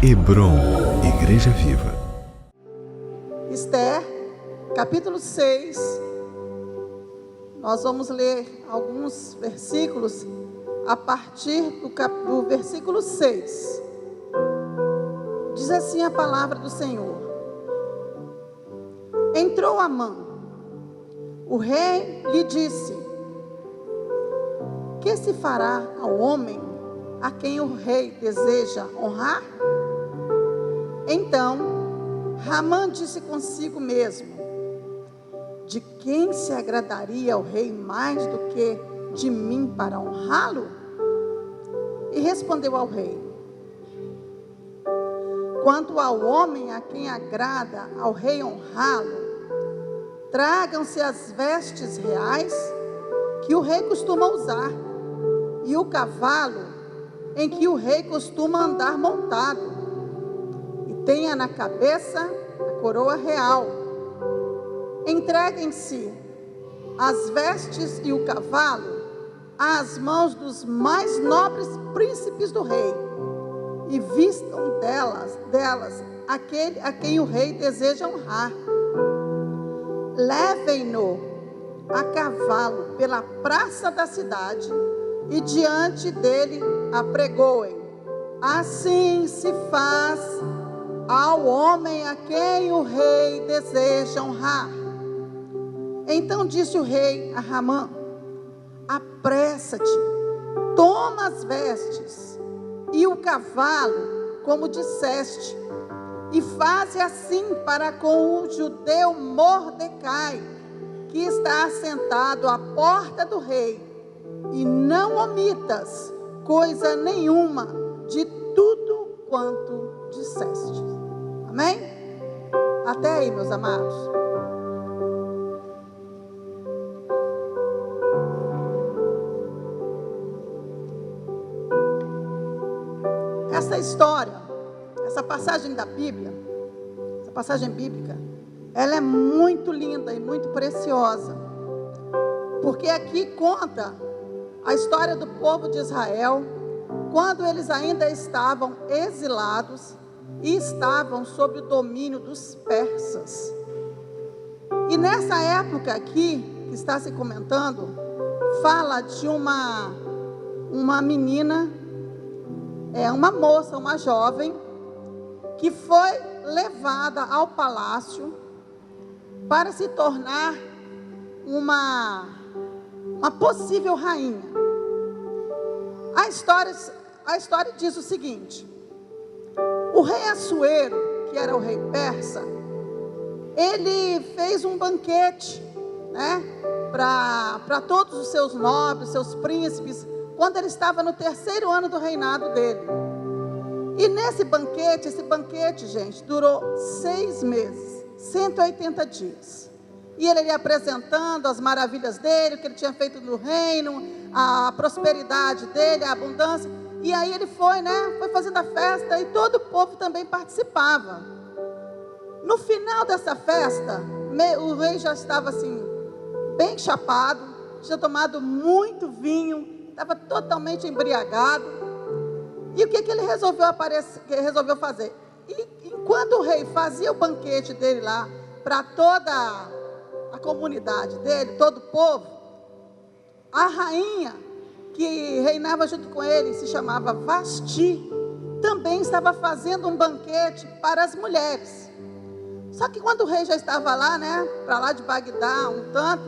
Hebrom, Igreja Viva. Esther, capítulo 6. Nós vamos ler alguns versículos a partir do versículo 6. Diz assim a palavra do Senhor: Entrou Amã. O rei lhe disse: Que se fará ao homem a quem o rei deseja honrar? Então Ramã disse consigo mesmo: De quem se agradaria o rei mais do que de mim para honrá-lo? E respondeu ao rei: Quanto ao homem a quem agrada ao rei honrá-lo, tragam-se as vestes reais que o rei costuma usar, e o cavalo em que o rei costuma andar montado, e tenha na cabeça a coroa real. Entreguem-se as vestes e o cavalo às mãos dos mais nobres príncipes do rei, e vistam delas aquele a quem o rei deseja honrar. Levem-no a cavalo pela praça da cidade, e diante dele apregoem. Assim se faz ao homem a quem o rei deseja honrar. Então disse o rei a Ramã: Apressa-te, toma as vestes e o cavalo, como disseste, e faze assim para com o judeu Mordecai, que está assentado à porta do rei, e não omitas coisa nenhuma de tudo quanto disseste. Amém? Até aí, meus amados. Essa história, essa passagem da Bíblia, essa passagem bíblica, ela é muito linda e muito preciosa, porque aqui conta a história do povo de Israel, quando eles ainda estavam exilados e estavam sob o domínio dos persas. E nessa época aqui, que está se comentando, fala de uma menina, uma moça, uma jovem, que foi levada ao palácio para se tornar uma possível rainha. A história diz o seguinte: o rei Assuero, que era o rei persa, ele fez um banquete, para todos os seus nobres, seus príncipes, quando ele estava no 3º ano do reinado dele. E nesse banquete, esse banquete, gente, durou 6 meses, 180 dias. E ele ia apresentando as maravilhas dele, o que ele tinha feito no reino, a prosperidade dele, a abundância. E aí ele foi fazendo a festa, e todo o povo também participava. No final dessa festa, o rei já estava assim, bem chapado, tinha tomado muito vinho, estava totalmente embriagado. E o que ele resolveu fazer? E enquanto o rei fazia o banquete dele lá, para toda a comunidade dele, todo o povo, a rainha que reinava junto com ele, se chamava Vasti, também estava fazendo um banquete para as mulheres. Só que quando o rei já estava lá, para lá de Bagdá, um tanto,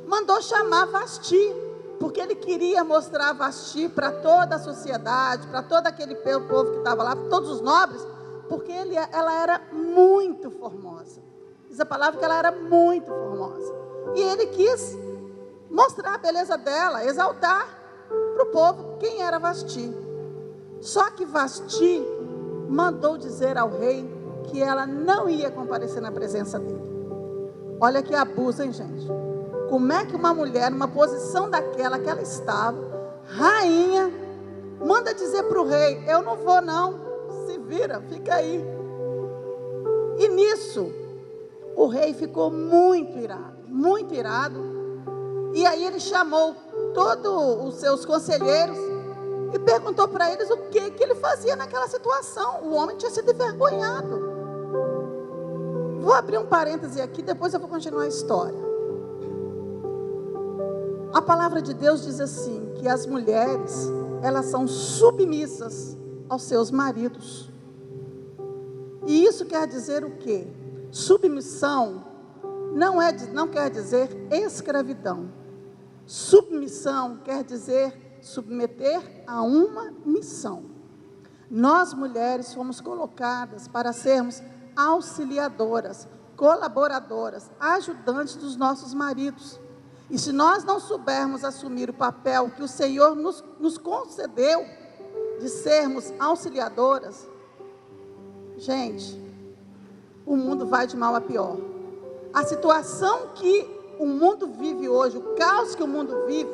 mandou chamar Vasti, porque ele queria mostrar Vasti para toda a sociedade, para todo aquele povo que estava lá, todos os nobres, porque ela era muito formosa. Diz a palavra que ela era muito formosa. E ele quis mostrar a beleza dela, exaltar para o povo quem era Vasti. Só que Vasti mandou dizer ao rei que ela não ia comparecer na presença dele. Olha que abuso, hein, gente? Como é que uma mulher, numa posição daquela que ela estava, rainha, manda dizer para o rei: eu não vou não, se vira, fica aí. E nisso, o rei ficou muito irado, e aí ele chamou todos os seus conselheiros e perguntou para eles o que ele fazia naquela situação. O homem tinha sido envergonhado. Vou abrir um parêntese aqui, depois eu vou continuar a história. A palavra de Deus diz assim, que as mulheres, elas são submissas aos seus maridos. E isso quer dizer o quê? Submissão não quer dizer escravidão. Submissão quer dizer submeter a uma missão. Nós mulheres fomos colocadas para sermos auxiliadoras, colaboradoras, ajudantes dos nossos maridos. E se nós não soubermos assumir o papel que o Senhor nos concedeu, de sermos auxiliadoras, gente, o mundo vai de mal a pior. A situação que o mundo vive hoje, o caos que o mundo vive,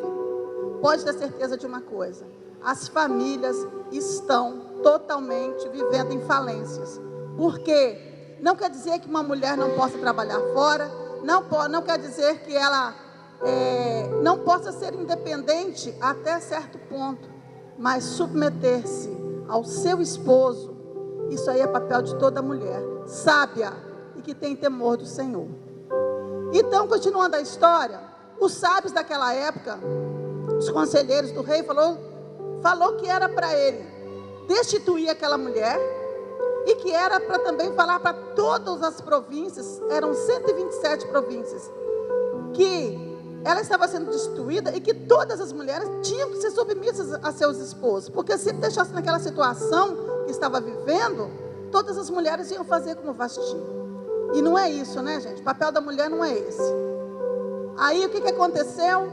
pode ter certeza de uma coisa: as famílias estão totalmente vivendo em falências. Por quê? Não quer dizer que uma mulher não possa trabalhar fora, não quer dizer que ela não possa ser independente até certo ponto, mas submeter-se ao seu esposo, isso aí é papel de toda mulher sábia e que tem temor do Senhor. Então, continuando a história, os sábios daquela época, os conselheiros do rei, falou que era para ele destituir aquela mulher, e que era para também falar para todas as províncias, eram 127 províncias, que ela estava sendo destituída e que todas as mulheres tinham que ser submissas a seus esposos, porque se deixasse naquela situação que estava vivendo, todas as mulheres iam fazer como Vasti. E não é isso, né, gente? O papel da mulher não é esse. Aí o que aconteceu?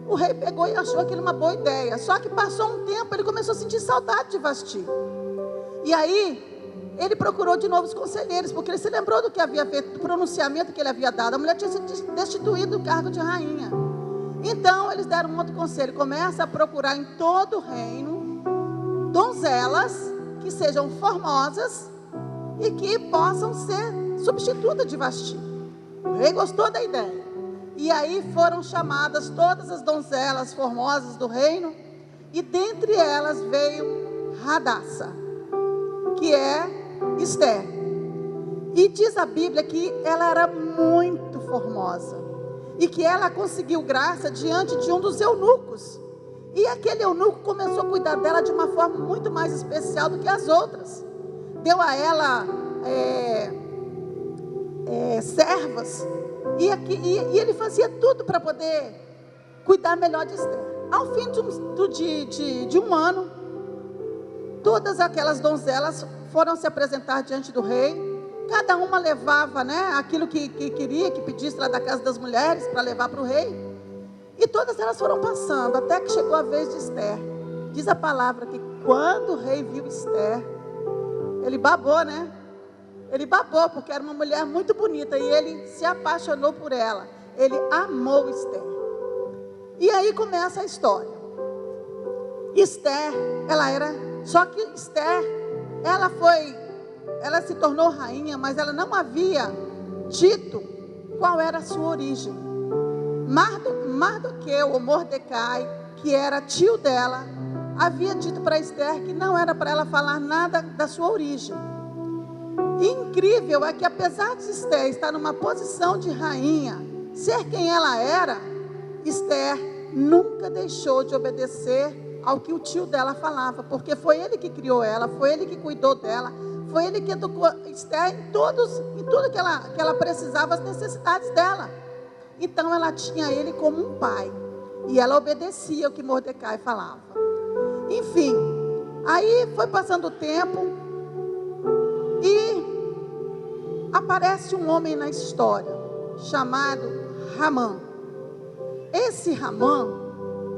O rei pegou e achou aquilo uma boa ideia. Só que passou um tempo, ele começou a sentir saudade de Vasti. E aí ele procurou de novo os conselheiros, porque ele se lembrou do que havia feito, do pronunciamento que ele havia dado. A mulher tinha sido destituída do cargo de rainha. Então eles deram um outro conselho: começa a procurar em todo o reino donzelas que sejam formosas e que possam ser substitutas de Vasti. O rei gostou da ideia. E aí foram chamadas todas as donzelas formosas do reino, e dentre elas veio Radassa, que é Esther. E diz a Bíblia que ela era muito formosa, e que ela conseguiu graça diante de um dos eunucos. E aquele eunuco começou a cuidar dela de uma forma muito mais especial do que as outras. Deu a ela servas, e ele fazia tudo para poder cuidar melhor de Esther. Ao fim de um ano, todas aquelas donzelas foram se apresentar diante do rei. Cada uma levava, né, aquilo que queria, que pedisse lá da casa das mulheres, para levar para o rei. E todas elas foram passando, até que chegou a vez de Esther. Diz a palavra que quando o rei viu Esther, ele babou, né? Ele babou, porque era uma mulher muito bonita, e ele se apaixonou por ela. Ele amou Esther. E aí começa a história. Esther, só que Esther, ela se tornou rainha, mas ela não havia dito qual era a sua origem. Mardoqueu, ou Mordecai, que era tio dela, havia dito para Esther que não era para ela falar nada da sua origem. E incrível é que, apesar de Esther estar numa posição de rainha, ser quem ela era, Esther nunca deixou de obedecer ao que o tio dela falava, porque foi ele que criou ela, foi ele que cuidou dela, foi ele que educou Esther em tudo que ela precisava, as necessidades dela. Então ela tinha ele como um pai, e ela obedecia o que Mordecai falava. Enfim, aí foi passando o tempo, e aparece um homem na história, chamado Ramã. Esse Ramã,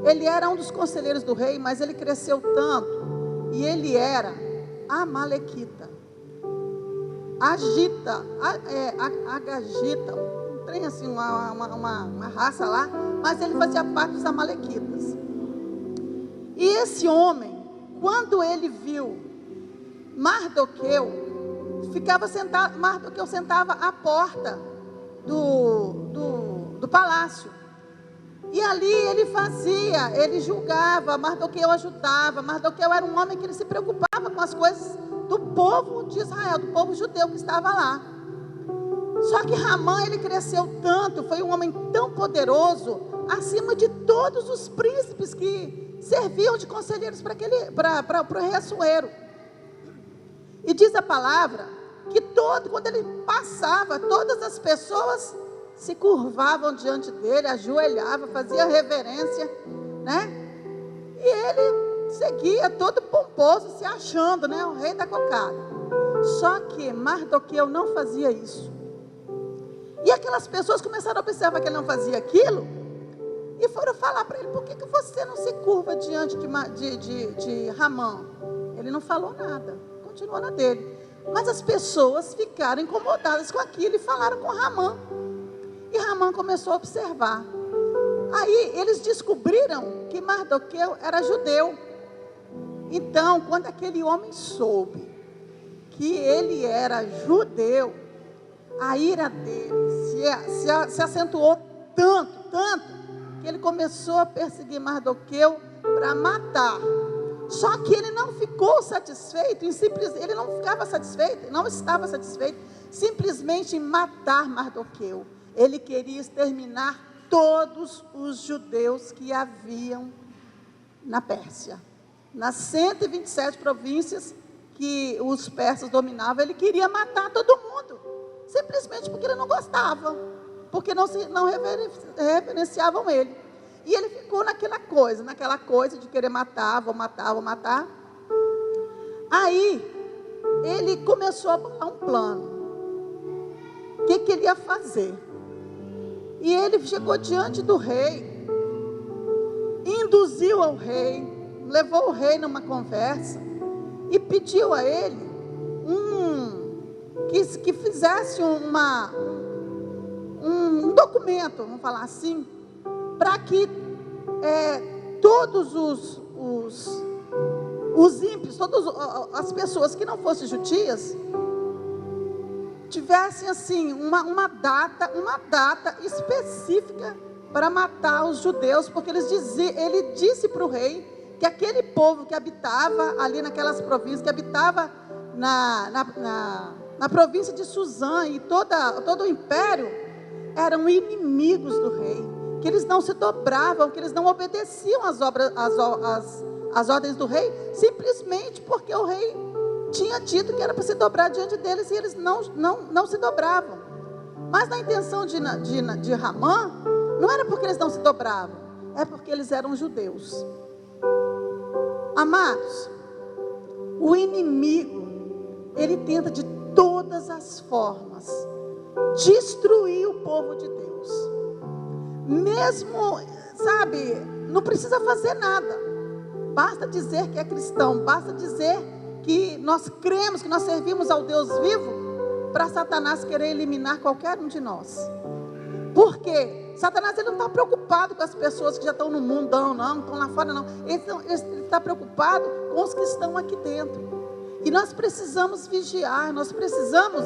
ele era um dos conselheiros do rei, mas ele cresceu tanto, e ele era amalequita. Agagita, um trem assim, uma raça lá, mas ele fazia parte dos amalequitas. E esse homem, quando ele viu Mardoqueu, Mardoqueu sentava à porta do palácio. E ali ele julgava, Mardoqueu ajudava. Mardoqueu era um homem que ele se preocupava com as coisas do povo de Israel, do povo judeu que estava lá. Só que Ramã, ele cresceu tanto, foi um homem tão poderoso, acima de todos os príncipes que serviam de conselheiros para o rei Assuero. E diz a palavra que quando ele passava, todas as pessoas se curvavam diante dele, ajoelhavam, faziam reverência, né? E ele seguia todo pomposo, se achando, né, o rei da cocada. Só que Mardoqueu não fazia isso. E aquelas pessoas começaram a observar que ele não fazia aquilo e foram falar para ele: por que você não se curva diante de Ramã? Ele não falou nada, continuou na dele. Mas as pessoas ficaram incomodadas com aquilo e falaram com Ramã. E Ramã começou a observar. Aí eles descobriram que Mardoqueu era judeu. Então, quando aquele homem soube que ele era judeu, a ira dele se acentuou tanto, que ele começou a perseguir Mardoqueu para matar. Só que ele não ficou satisfeito ele não estava satisfeito simplesmente em matar Mardoqueu. Ele queria exterminar todos os judeus que haviam na Pérsia. Nas 127 províncias que os persas dominavam, ele queria matar todo mundo. Simplesmente porque ele não gostava, porque não reverenciavam ele. E ele ficou naquela coisa de querer matar, vou matar. Aí, ele começou a bolar um plano. O que ele ia fazer? E ele chegou diante do rei, induziu ao rei, levou o rei numa conversa e pediu a ele que fizesse um documento, vamos falar assim, para que todos os ímpios, todas as pessoas que não fossem judias, tivessem assim uma data específica para matar os judeus, porque ele disse para o rei que aquele povo que habitava ali naquelas províncias, que habitava na província de Suzã e todo o império, eram inimigos do rei, que eles não se dobravam, que eles não obedeciam às ordens do rei, simplesmente porque o rei tinha dito que era para se dobrar diante deles, e eles não se dobravam. Mas na intenção de Ramã, não era porque eles não se dobravam, é porque eles eram judeus. Amados, o inimigo, ele tenta de todas as formas destruir o povo de Deus. Mesmo, sabe, não precisa fazer nada. Basta dizer que é cristão, basta dizer que nós cremos, que nós servimos ao Deus vivo, para Satanás querer eliminar qualquer um de nós. Por quê? Satanás, ele não está preocupado com as pessoas que já estão no mundão, não estão lá fora, não. Ele está preocupado com os que estão aqui dentro. E nós precisamos vigiar, nós precisamos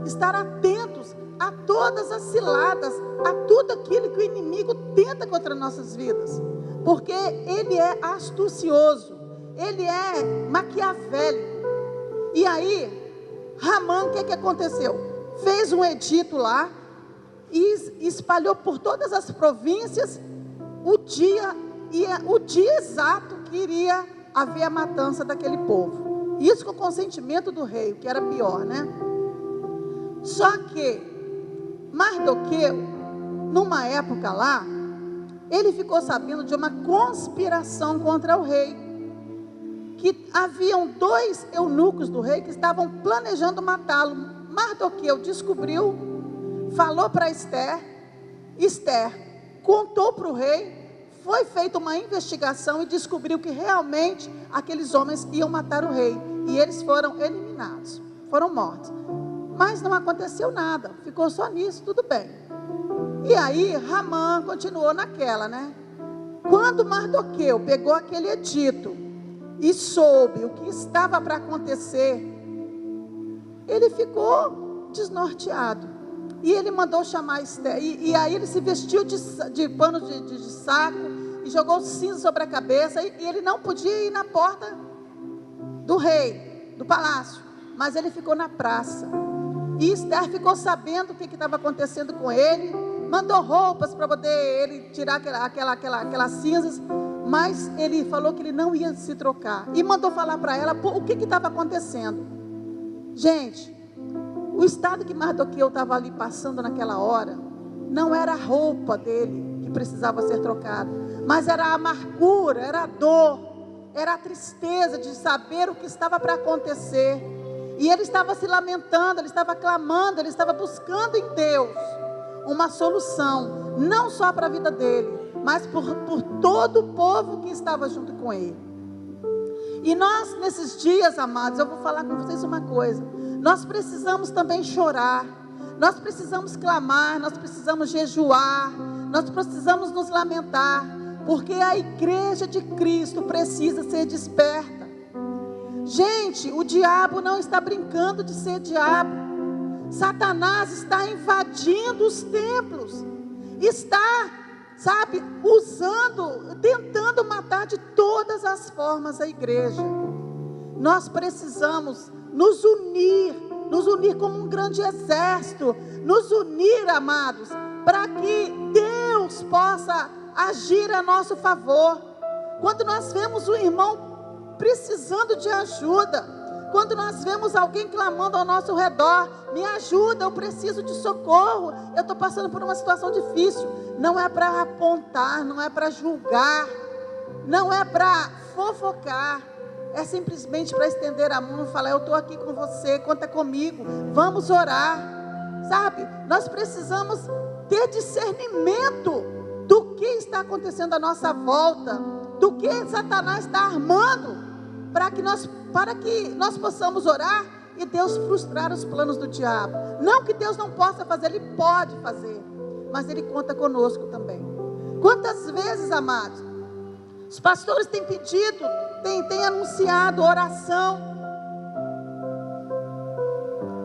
estar atentos a todas as ciladas, a tudo aquilo que o inimigo tenta contra nossas vidas. Porque ele é astucioso, ele é maquiavélico. E aí, Ramã, o que aconteceu? Fez um edito lá e espalhou por todas as províncias o dia exato que iria haver a matança daquele povo. Isso com o consentimento do rei, o que era pior, né? Só que Mardoqueu, numa época lá, ele ficou sabendo de uma conspiração contra o rei, que haviam 2 eunucos do rei que estavam planejando matá-lo. Mardoqueu descobriu, falou para Esther contou para o rei, foi feita uma investigação e descobriu que realmente aqueles homens iam matar o rei, e eles foram eliminados, foram mortos. Mas não aconteceu nada, ficou só nisso, tudo bem. E aí Ramã continuou naquela, né? Quando Mardoqueu pegou aquele edito e soube o que estava para acontecer, ele ficou desnorteado. E ele mandou chamar Esther. E aí ele se vestiu de pano de saco e jogou cinza sobre a cabeça. E ele não podia ir na porta do rei, do palácio, mas ele ficou na praça. E Esther ficou sabendo o que estava acontecendo com ele. Mandou roupas para poder ele tirar aquelas cinzas. Mas ele falou que ele não ia se trocar. E mandou falar para ela o que estava acontecendo. Gente, o estado que Mardoqueu estava ali passando naquela hora, não era a roupa dele que precisava ser trocada, mas era a amargura, era a dor, era a tristeza de saber o que estava para acontecer. E ele estava se lamentando, ele estava clamando, ele estava buscando em Deus uma solução, não só para a vida dele, mas por todo o povo que estava junto com ele. E nós, nesses dias, amados, eu vou falar com vocês uma coisa: nós precisamos também chorar, nós precisamos clamar, nós precisamos jejuar, nós precisamos nos lamentar, porque a igreja de Cristo precisa ser desperta. Gente, o diabo não está brincando de ser diabo. Satanás está invadindo os templos, está, tentando matar de todas as formas a igreja. Nós precisamos nos unir como um grande exército, nos unir, amados, para que Deus possa agir a nosso favor. Quando nós vemos um irmão precisando de ajuda, quando nós vemos alguém clamando ao nosso redor: me ajuda, eu preciso de socorro, eu estou passando por uma situação difícil, não é para apontar, não é para julgar, não é para fofocar, é simplesmente para estender a mão e falar: eu estou aqui com você, conta comigo, vamos orar. Nós precisamos ter discernimento do que está acontecendo à nossa volta, do que Satanás está armando, para que nós possamos orar e Deus frustrar os planos do diabo. Não que Deus não possa fazer, Ele pode fazer, mas Ele conta conosco também. Quantas vezes, amados, os pastores têm pedido, têm anunciado oração,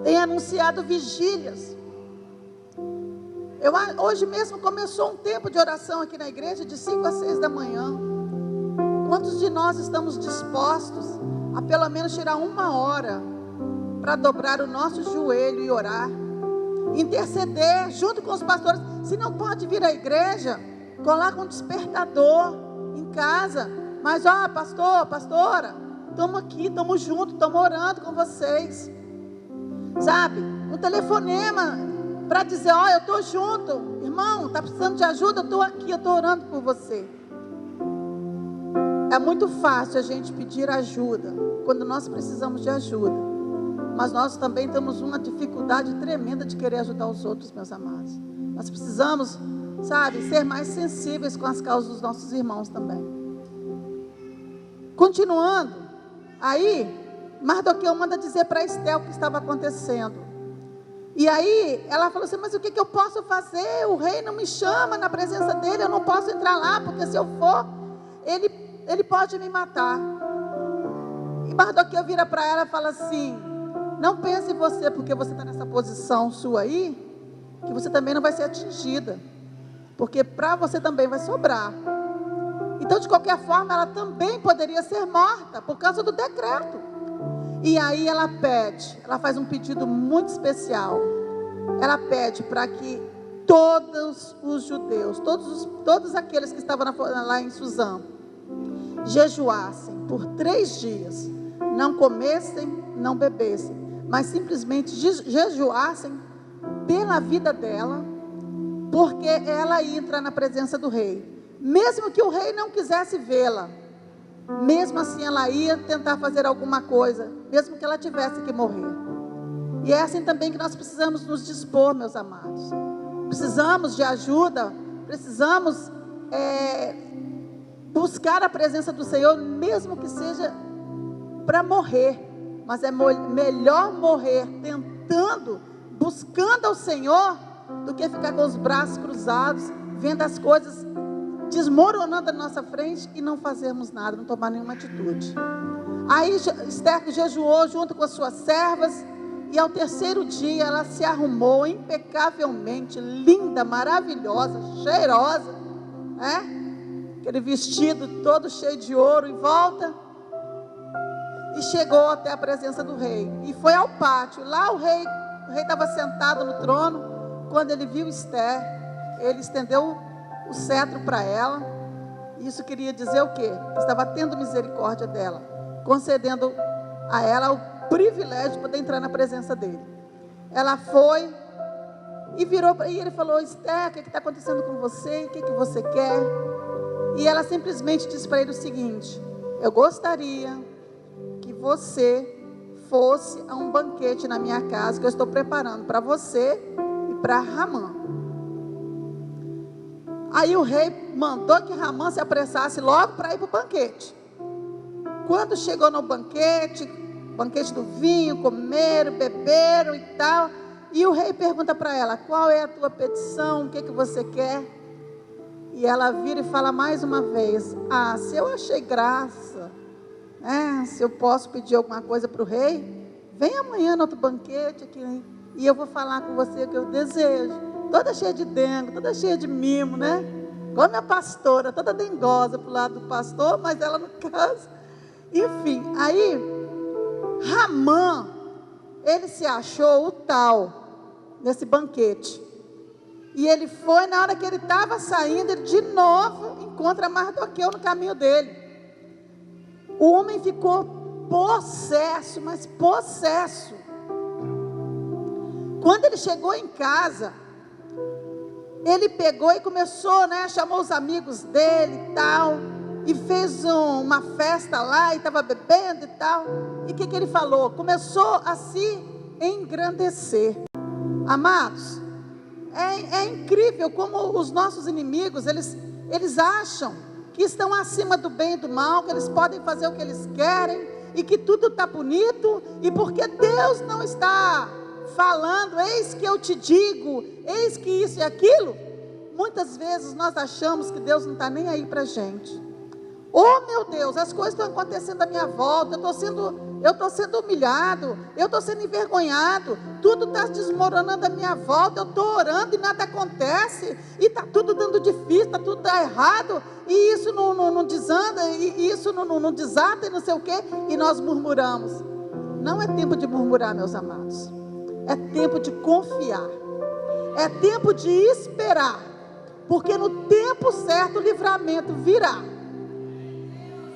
têm anunciado vigílias. Hoje mesmo começou um tempo de oração aqui na igreja, de 5 a 6 da manhã. Quantos de nós estamos dispostos a pelo menos tirar 1 hora para dobrar o nosso joelho e orar, interceder junto com os pastores? Se não pode vir à igreja, coloca um despertador em casa, mas pastor, pastora, estamos aqui, estamos juntos, estamos orando com vocês, um telefonema para dizer: eu estou junto, irmão, está precisando de ajuda, eu estou aqui, eu estou orando por você. É muito fácil a gente pedir ajuda quando nós precisamos de ajuda, mas nós também temos uma dificuldade tremenda de querer ajudar os outros, meus amados. Nós precisamos, ser mais sensíveis com as causas dos nossos irmãos também. Continuando, aí Mardoqueu manda dizer para Esther o que estava acontecendo. E aí ela falou assim: mas o que eu posso fazer? O rei não me chama na presença dele, eu não posso entrar lá, porque se eu for, ele pode me matar. E Mardoqueu vira para ela e fala assim: não pense em você, porque você está nessa posição sua aí, que você também não vai ser atingida, porque para você também vai sobrar. Então, de qualquer forma, ela também poderia ser morta, por causa do decreto. E aí ela faz um pedido muito especial. Ela pede para que todos os judeus, todos aqueles que estavam lá em Suzã, jejuassem por 3 dias, não comessem, não bebessem, mas simplesmente jejuassem pela vida dela, porque ela ia entrar na presença do rei. Mesmo que o rei não quisesse vê-la, mesmo assim ela ia tentar fazer alguma coisa, mesmo que ela tivesse que morrer. E é assim também que nós precisamos nos dispor, meus amados. Precisamos de ajuda, precisamos buscar a presença do Senhor, mesmo que seja para morrer. Mas é melhor morrer tentando, buscando ao Senhor, do que ficar com os braços cruzados, vendo as coisas desmoronando na nossa frente e não fazermos nada, não tomar nenhuma atitude. Aí Esther jejuou junto com as suas servas, E ao terceiro dia ela se arrumou impecavelmente, linda, maravilhosa, cheirosa, né? Aquele vestido todo cheio de ouro em volta. E chegou até a presença do rei. E foi ao pátio. Lá o rei estava sentado no trono. Quando ele viu Esther, ele estendeu o cetro para ela. Isso queria dizer o quê? Que estava tendo misericórdia dela, concedendo a ela o privilégio de poder entrar na presença dele. Ela foi e virou para ele e falou: Esther, o que está acontecendo com você? O que você quer? E ela simplesmente disse para ele o seguinte: eu gostaria que você fosse a um banquete na minha casa que eu estou preparando para você e para Ramã. Aí o rei mandou que Ramã se apressasse logo para ir para o banquete. Quando chegou no banquete do vinho, comeram, beberam e tal, e o rei pergunta para ela: qual é a tua petição, o que você quer? E ela vira e fala mais uma vez: se eu achei graça, né, se eu posso pedir alguma coisa para o rei, vem amanhã no outro banquete aqui, e eu vou falar com você o que eu desejo. Toda cheia de dengo, toda cheia de mimo, né? Igual a minha pastora, toda dengosa para o lado do pastor, mas ela no caso. Enfim, aí Ramã, ele se achou o tal nesse banquete. E ele foi, na hora que ele estava saindo, ele de novo encontra Mardoqueu no caminho dele. O homem ficou possesso, mas possesso. Quando ele chegou em casa, ele pegou e começou, né, chamou os amigos dele e tal, e fez uma festa lá, e estava bebendo e tal. E o que ele falou? Começou a se engrandecer. Amados, é incrível como os nossos inimigos, eles acham que estão acima do bem e do mal, que eles podem fazer o que eles querem, e que tudo está bonito, e porque Deus não está falando, eis que eu te digo, eis que isso e aquilo, muitas vezes nós achamos que Deus não está nem aí para a gente. Oh meu Deus, as coisas estão acontecendo à minha volta, eu estou sendo humilhado, eu estou sendo envergonhado, tudo está desmoronando à minha volta, eu estou orando e nada acontece, e está tudo dando difícil, está tudo errado, e isso não desanda, e isso não desata, e não sei o quê, e nós murmuramos. Não é tempo de murmurar, meus amados, é tempo de confiar, é tempo de esperar, porque no tempo certo o livramento virá.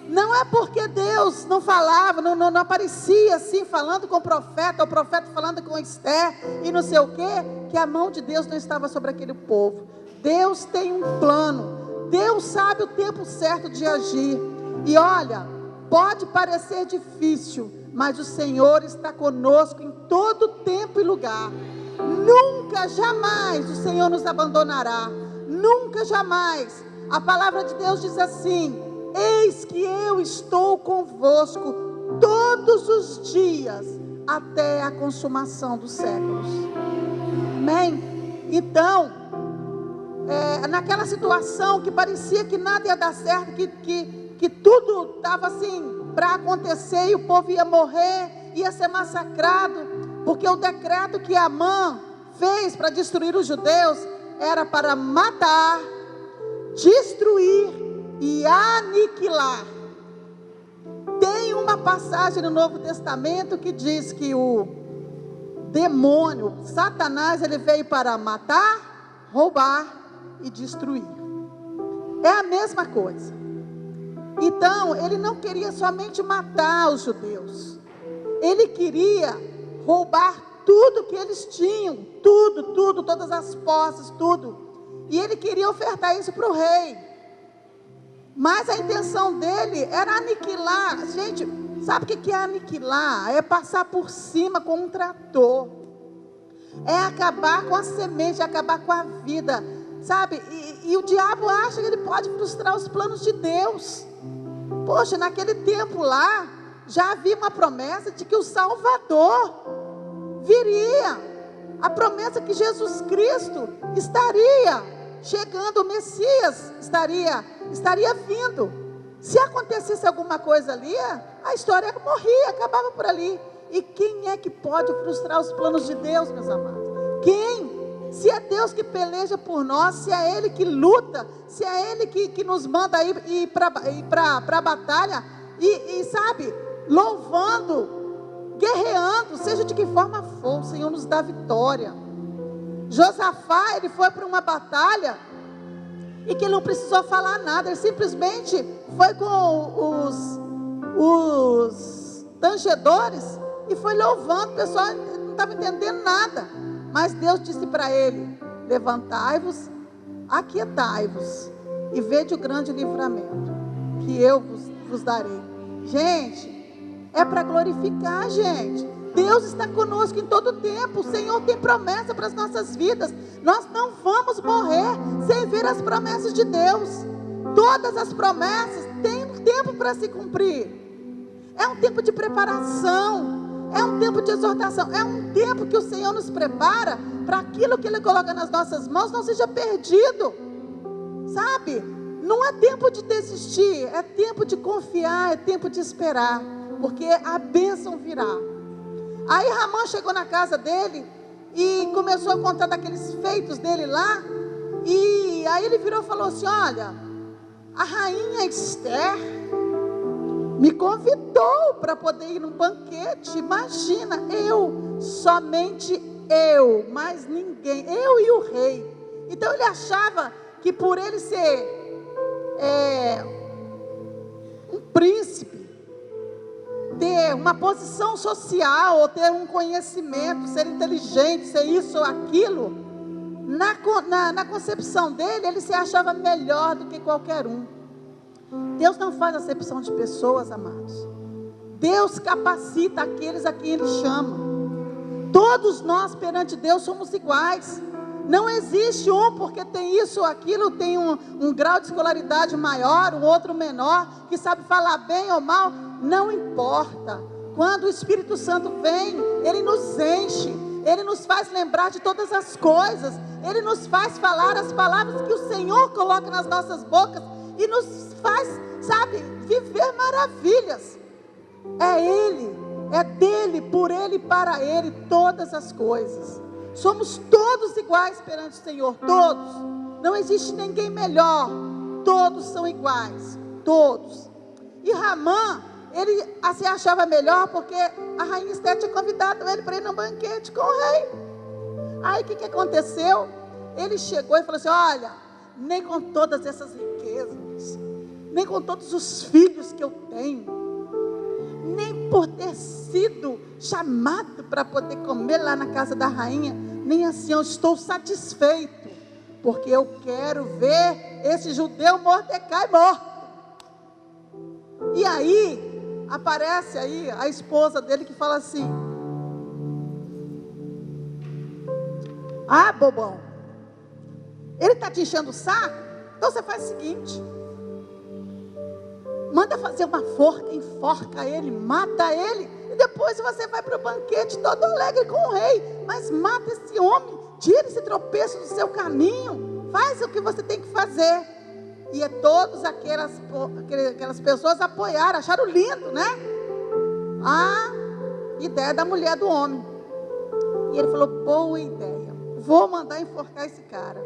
Não é porque Deus não falava, não aparecia assim, falando com o profeta falando com Esther, e não sei o que a mão de Deus não estava sobre aquele povo. Deus tem um plano, Deus sabe o tempo certo de agir, e olha, pode parecer difícil, mas o Senhor está conosco em todo tempo e lugar. Nunca, jamais o Senhor nos abandonará, nunca, jamais. A palavra de Deus diz assim: eis que eu estou convosco todos os dias, até a consumação dos séculos. Amém? Então, naquela situação que parecia que nada ia dar certo, que tudo estava assim para acontecer, e o povo ia morrer, ia ser massacrado, porque o decreto que Amã fez para destruir os judeus era para matar, destruir e aniquilar. Tem uma passagem no Novo Testamento que diz que o demônio, Satanás, ele veio para matar, roubar e destruir. É a mesma coisa. Então, ele não queria somente matar os judeus, ele queria roubar tudo que eles tinham, tudo, todas as posses, tudo. E ele queria ofertar isso para o rei. Mas a intenção dele era aniquilar. Gente, sabe o que é aniquilar? É passar por cima com um trator, é acabar com a semente, é acabar com a vida, sabe? E o diabo acha que ele pode frustrar os planos de Deus. Poxa, naquele tempo lá, já havia uma promessa de que o Salvador viria, a promessa que Jesus Cristo estaria chegando, o Messias estaria vindo. Se acontecesse alguma coisa ali, a história morria, acabava por ali. E quem é que pode frustrar os planos de Deus, meus amados? Quem? Se é Deus que peleja por nós, se é Ele que luta, se é Ele que nos manda ir para a batalha, e sabe, louvando, guerreando, seja de que forma for, o Senhor nos dá vitória. Josafá, ele foi para uma batalha, e que ele não precisou falar nada, ele simplesmente foi com os tangedores, e foi louvando. O pessoal não estava entendendo nada, mas Deus disse para ele: levantai-vos, aquietai-vos, e vede o grande livramento, que eu vos darei. Gente, é para glorificar, gente. Deus está conosco em todo tempo. O Senhor tem promessa para as nossas vidas. Nós não vamos morrer sem ver as promessas de Deus. Todas as promessas têm um tempo para se cumprir. É um tempo de preparação, é um tempo de exortação, é um tempo que o Senhor nos prepara para aquilo que Ele coloca nas nossas mãos não seja perdido, sabe? Não é tempo de desistir, é tempo de confiar, é tempo de esperar, porque a bênção virá. Aí Ramã chegou na casa dele e começou a contar daqueles feitos dele lá, e aí ele virou e falou assim: olha, a rainha Esther me convidou para poder ir num banquete. Imagina, somente eu, mais ninguém, eu e o rei. Então ele achava que por ele ser um príncipe, ter uma posição social, ou ter um conhecimento, ser inteligente, ser isso ou aquilo, na concepção dele, ele se achava melhor do que qualquer um. Deus não faz acepção de pessoas, amados. Deus capacita aqueles a quem Ele chama. Todos nós perante Deus somos iguais. Não existe um porque tem isso ou aquilo, tem um grau de escolaridade maior, um outro menor, que sabe falar bem ou mal. Não importa. Quando o Espírito Santo vem, Ele nos enche, Ele nos faz lembrar de todas as coisas, Ele nos faz falar as palavras que o Senhor coloca nas nossas bocas, e nos faz, sabe, viver maravilhas. É Ele, é dele, por Ele e para Ele todas as coisas. Somos todos iguais perante o Senhor, todos. Não existe ninguém melhor, todos são iguais, todos. E Ramã, ele se achava melhor porque a rainha Esther tinha convidado ele para ir num banquete com o rei. Aí o que aconteceu? Ele chegou e falou assim: olha, nem com todas essas riquezas, nem com todos os filhos que eu tenho, nem por ter sido chamado para poder comer lá na casa da rainha, nem assim eu estou satisfeito, porque eu quero ver esse judeu Mordecai morto. E aí, aparece aí a esposa dele que fala assim: ah, bobão, ele está te enchendo o saco? Então você faz o seguinte: manda fazer uma forca, enforca ele, mata ele, e depois você vai para o banquete todo alegre com o rei. Mas mata esse homem, tira esse tropeço do seu caminho, faz o que você tem que fazer. E todas aquelas pessoas apoiaram, acharam lindo, né? A ideia da mulher do homem. E ele falou: boa ideia, vou mandar enforcar esse cara.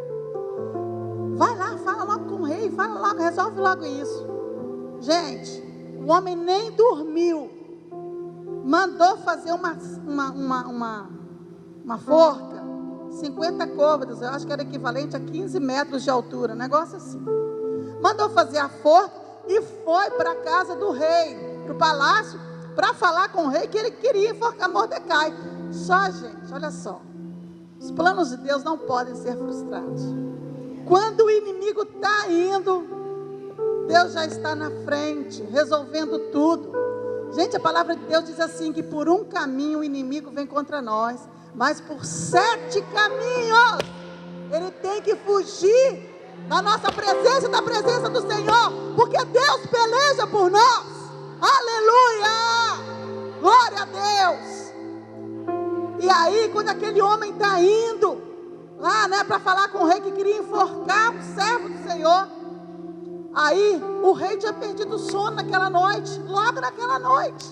Vai lá, fala logo com o rei, fala logo, resolve logo isso. Gente, o homem nem dormiu, mandou fazer uma forca, 50 côvados, eu acho que era equivalente a 15 metros de altura, um negócio assim. Mandou fazer a forca e foi para a casa do rei, para o palácio, para falar com o rei que ele queria enforcar Mordecai. Só, gente, olha só, os planos de Deus não podem ser frustrados. Quando o inimigo está indo, Deus já está na frente, resolvendo tudo. Gente, a palavra de Deus diz assim, que por um caminho o inimigo vem contra nós, mas por 7 caminhos ele tem que fugir da nossa presença, da presença do Senhor, porque Deus peleja por nós. Aleluia! Glória a Deus! E aí, quando aquele homem está indo lá, né, para falar com o rei que queria enforcar o servo do Senhor, aí o rei tinha perdido o sono naquela noite, logo naquela noite.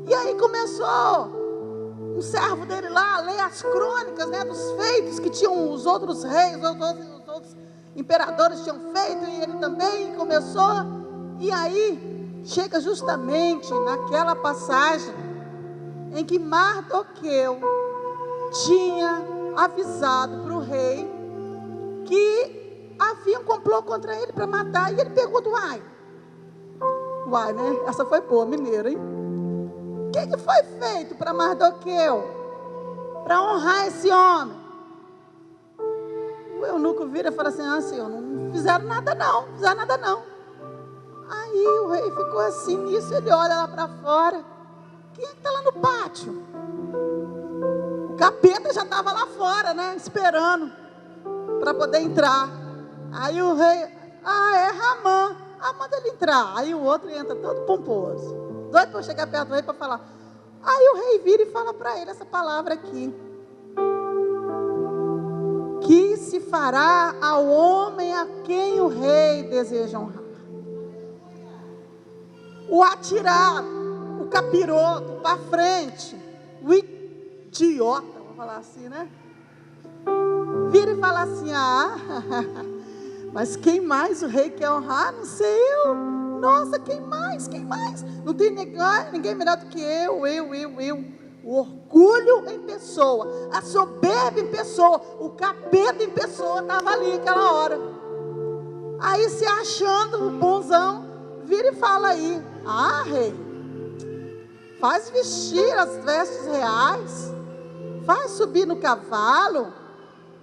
E aí começou um servo dele lá a ler as crônicas, né, dos feitos que tinham os outros reis, os outros imperadores tinham feito, e ele também começou. E aí chega justamente naquela passagem em que Mardoqueu tinha avisado para o rei que havia um complô contra ele para matar. E ele pergunta: uai, né? Essa foi boa, mineira, hein? O que foi feito para Mardoqueu, para honrar esse homem? O eunuco vira e fala assim: senhor, não fizeram nada não, Aí o rei ficou assim, nisso ele olha lá para fora. Quem é que está lá no pátio? O capeta já estava lá fora, né? Esperando para poder entrar. Aí o rei: é Ramã. Manda ele entrar. Aí o outro entra todo pomposo, doido para chegar perto do rei para falar. Aí o rei vira e fala para ele essa palavra aqui: que se fará ao homem a quem o rei deseja honrar. O atirado, o capiroto para frente, o idiota, vamos falar assim, né? Vira e fala assim: mas quem mais o rei quer honrar? Não sei eu. Nossa, quem mais? Não tem ninguém melhor do que eu. O orgulho em pessoa, a soberba em pessoa, o capeta em pessoa estava ali naquela hora. Aí se achando bonzão, vira e fala aí: rei, faz vestir as vestes reais, faz subir no cavalo,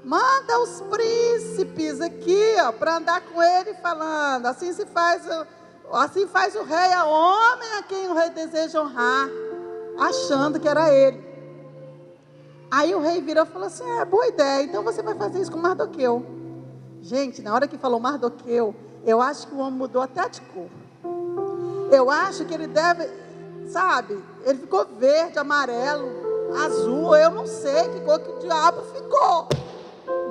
manda os príncipes aqui, para andar com ele falando, assim faz o rei ao homem a quem o rei deseja honrar, achando que era ele. Aí o rei virou e falou assim: boa ideia, então você vai fazer isso com Mardoqueu. Gente, na hora que falou Mardoqueu, eu acho que o homem mudou até de cor. Eu acho que ele deve, sabe, ele ficou verde, amarelo, azul, eu não sei que cor que o diabo ficou,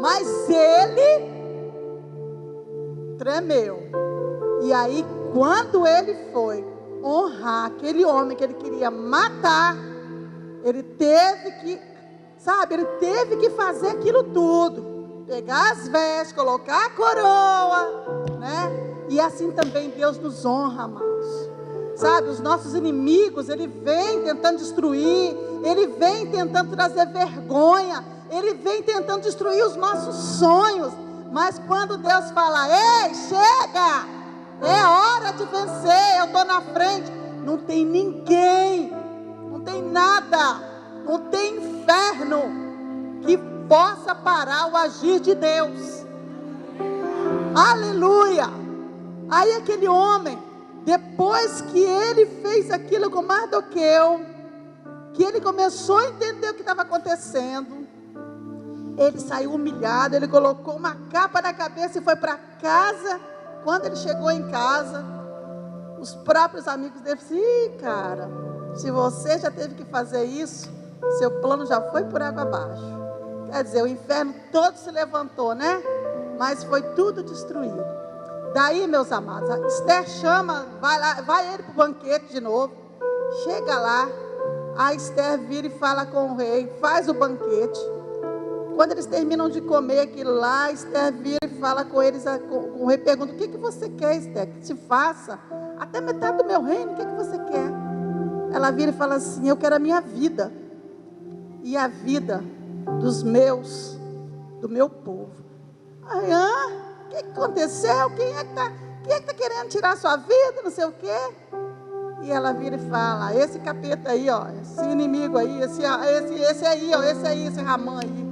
mas ele tremeu. E aí, quando ele foi honrar aquele homem que ele queria matar, ele teve que fazer aquilo tudo, pegar as vestes, colocar a coroa, né? E assim também Deus nos honra, amados. Sabe, os nossos inimigos, ele vem tentando destruir, ele vem tentando trazer vergonha, ele vem tentando destruir os nossos sonhos. Mas quando Deus fala: ei, chega, é hora de vencer, eu estou na frente, não tem ninguém, não tem nada, não tem inferno que possa parar o agir de Deus. Aleluia. Aí aquele homem, depois que ele fez aquilo com Mardoqueu, que ele começou a entender o que estava acontecendo, ele saiu humilhado, ele colocou uma capa na cabeça e foi para casa. Quando ele chegou em casa, os próprios amigos dele disseram: cara, se você já teve que fazer isso, seu plano já foi por água abaixo. Quer dizer, o inferno todo se levantou, né? Mas foi tudo destruído. Daí, meus amados, a Esther chama, vai ele para o banquete de novo. Chega lá, a Esther vira e fala com o rei, faz o banquete. Quando eles terminam de comer aquilo lá, a Esther vira e fala com eles, o rei pergunta: o que você quer, Esther? Que te faça até metade do meu reino, o que você quer? Ela vira e fala assim: eu quero a minha vida e a vida do meu povo. Aí, o que aconteceu? Quem é que está querendo tirar a sua vida? Não sei o quê. E ela vira e fala: esse capeta aí, esse inimigo aí, esse aí, esse Ramã aí.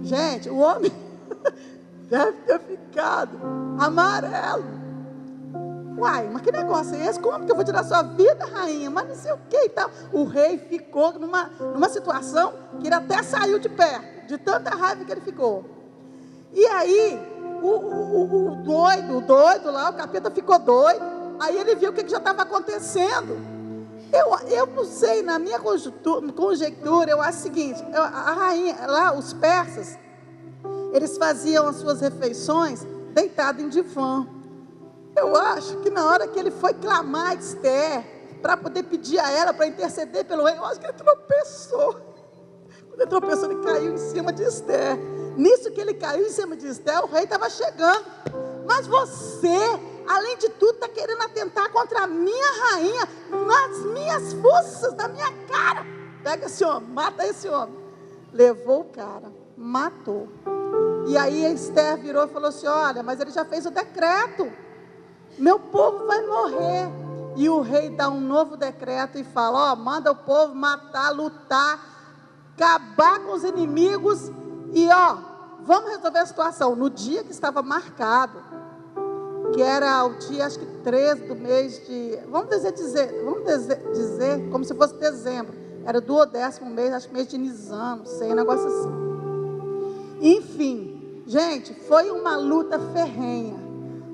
Gente, o homem deve ter ficado amarelo. Uai, mas que negócio é esse? Como que eu vou tirar sua vida, rainha? Mas não sei o que e tal. O rei ficou numa situação que ele até saiu de perto, de tanta raiva que ele ficou. E aí, o doido lá, o capeta ficou doido. Aí ele viu o que já estava acontecendo. Eu não sei, na minha conjectura, eu acho o seguinte: a rainha, lá, os persas, eles faziam as suas refeições deitados em divã. Eu acho que na hora que ele foi clamar a Esther, para poder pedir a ela, para interceder pelo rei. Eu acho que ele tropeçou. Quando ele tropeçou, ele caiu em cima de Esther. Nisso que ele caiu em cima de Esther, o rei estava chegando. Mas você, além de tudo, está querendo atentar contra a minha rainha, nas minhas forças, na minha cara. Pega esse homem, mata esse homem. Levou o cara, matou. E aí a Esther virou e falou assim: olha, mas ele já fez o decreto, meu povo vai morrer. E o rei dá um novo decreto e fala: ó, manda o povo matar, lutar, acabar com os inimigos. E ó, vamos resolver a situação. No dia que estava marcado, que era o dia, acho que 13 do mês de, vamos dizer como se fosse dezembro, era do 10º mês, acho que mês de Nisan, não sei, um negócio assim. Enfim, gente, foi uma luta ferrenha,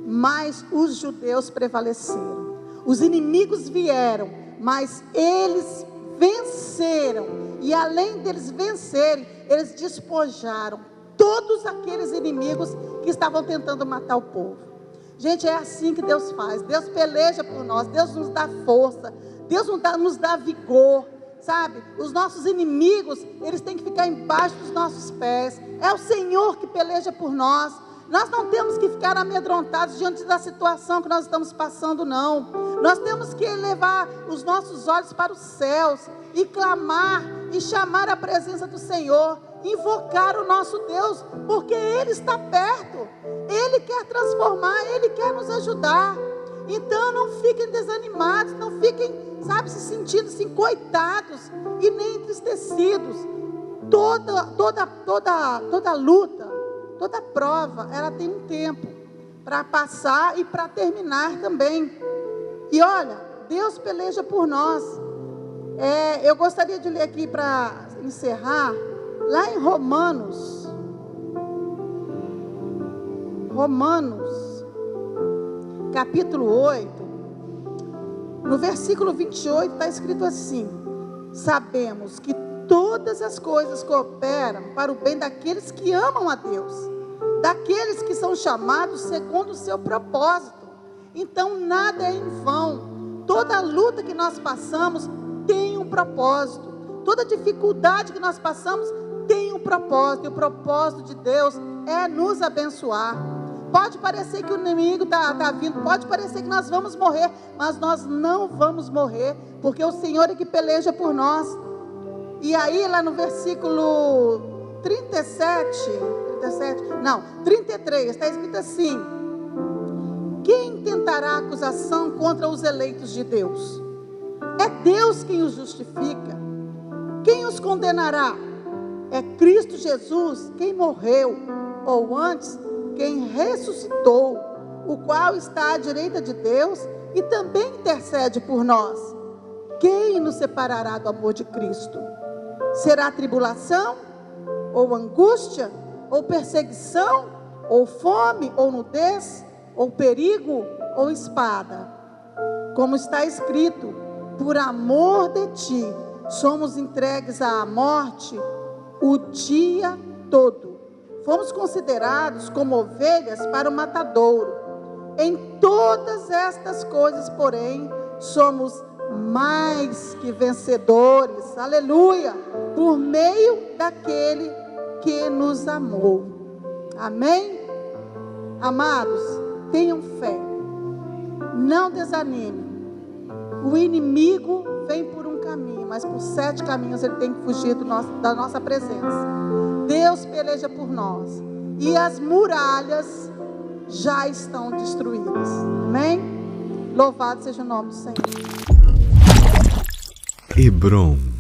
mas os judeus prevaleceram. Os inimigos vieram, mas eles venceram. E além deles vencerem, eles despojaram todos aqueles inimigos que estavam tentando matar o povo. Gente, é assim que Deus faz. Deus peleja por nós, Deus nos dá força, Deus nos dá vigor, sabe? Os nossos inimigos, eles têm que ficar embaixo dos nossos pés. É o Senhor que peleja por nós. Nós não temos que ficar amedrontados diante da situação que nós estamos passando, não. Nós temos que levar os nossos olhos para os céus e clamar e chamar a presença do Senhor, invocar o nosso Deus, porque Ele está perto, Ele quer transformar, Ele quer nos ajudar. Então não fiquem desanimados, não fiquem, sabe, se sentindo assim, coitados e nem entristecidos. Toda luta, toda prova, ela tem um tempo para passar e para terminar também. E olha, Deus peleja por nós. Eu gostaria de ler aqui para encerrar, lá em Romanos, capítulo 8, no versículo 28, está escrito assim: sabemos que todas as coisas cooperam para o bem daqueles que amam a Deus, daqueles que são chamados segundo o seu propósito. Então nada é em vão. Toda luta que nós passamos tem um propósito. Toda dificuldade que nós passamos tem um propósito. E o propósito de Deus é nos abençoar. Pode parecer que o inimigo está vindo, pode parecer que nós vamos morrer, mas nós não vamos morrer, porque o Senhor é que peleja por nós. E aí lá no versículo 33, está escrito assim: quem tentará acusação contra os eleitos de Deus? É Deus quem os justifica. Quem os condenará? É Cristo Jesus quem morreu, ou antes, quem ressuscitou, o qual está à direita de Deus e também intercede por nós. Quem nos separará do amor de Cristo? Será tribulação, ou angústia, ou perseguição, ou fome, ou nudez, ou perigo, ou espada? Como está escrito: por amor de ti, somos entregues à morte o dia todo. Fomos considerados como ovelhas para o matadouro. Em todas estas coisas, porém, somos mais que vencedores, aleluia, por meio daquele que nos amou. Amém? Amados, tenham fé, não desanimem. O inimigo vem por um caminho, mas por 7 caminhos ele tem que fugir da nossa presença. Deus peleja por nós, e as muralhas já estão destruídas. Amém? Louvado seja o nome do Senhor. Hebron.